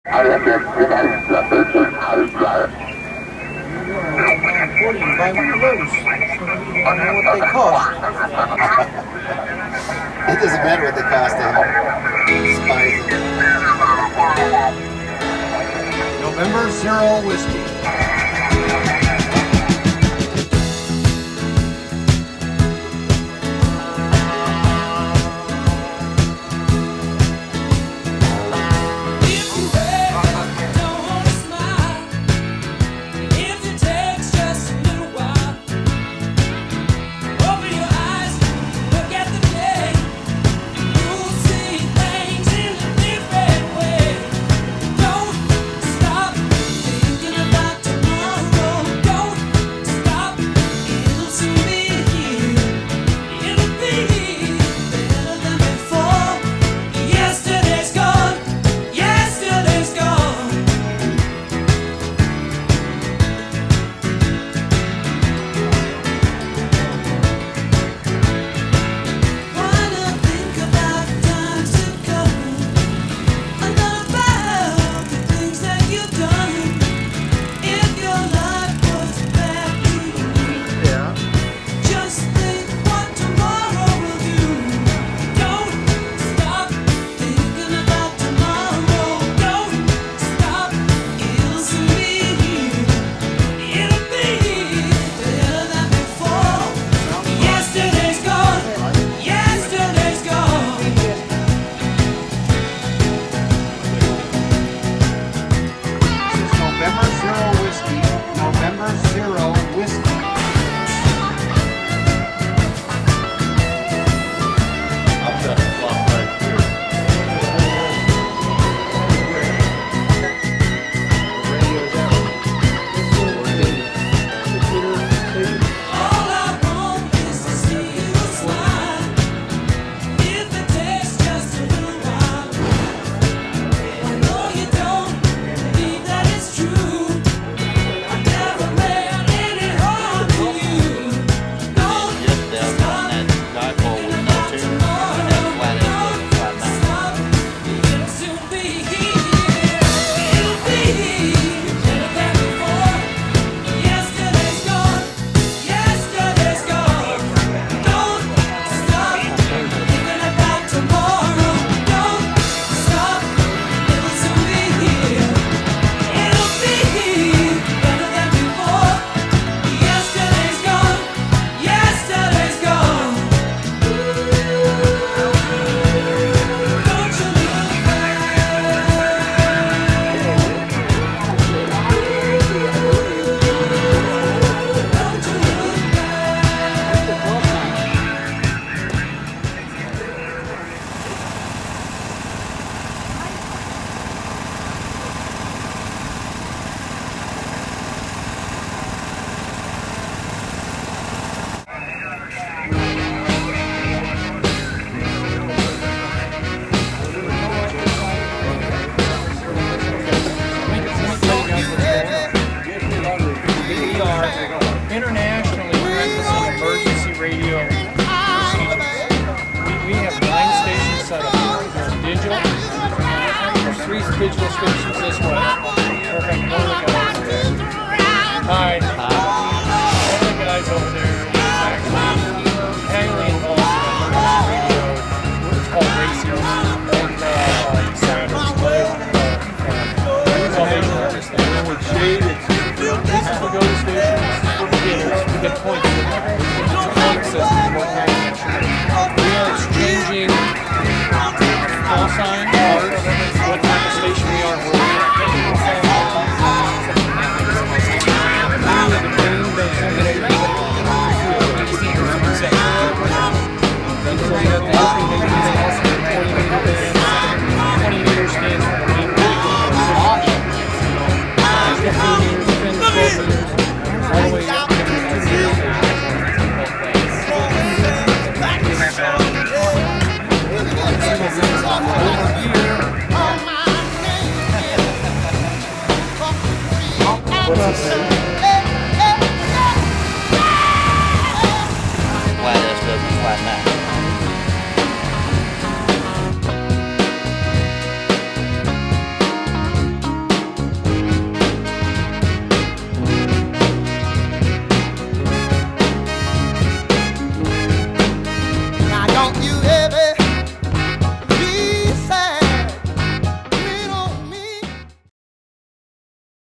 You buy one of those. I don't know what they cost. It doesn't matter what they cost him. Spicy. November Zero whiskey. Internationally, practicing emergency radio procedures. We have 9 stations set up. There's digital. There's 3 digital stations this way. Perfect. One of the guys there. Hi. One of the guys over there is actually heavily involved in emergency radio. It's called racing. And Sounders Live. Salvation Artist there. With Shade, this is the go-to station. We get points. It's a point system. We are exchanging call sign cards, what type of station we are. What's this? Why this doesn't flatten out.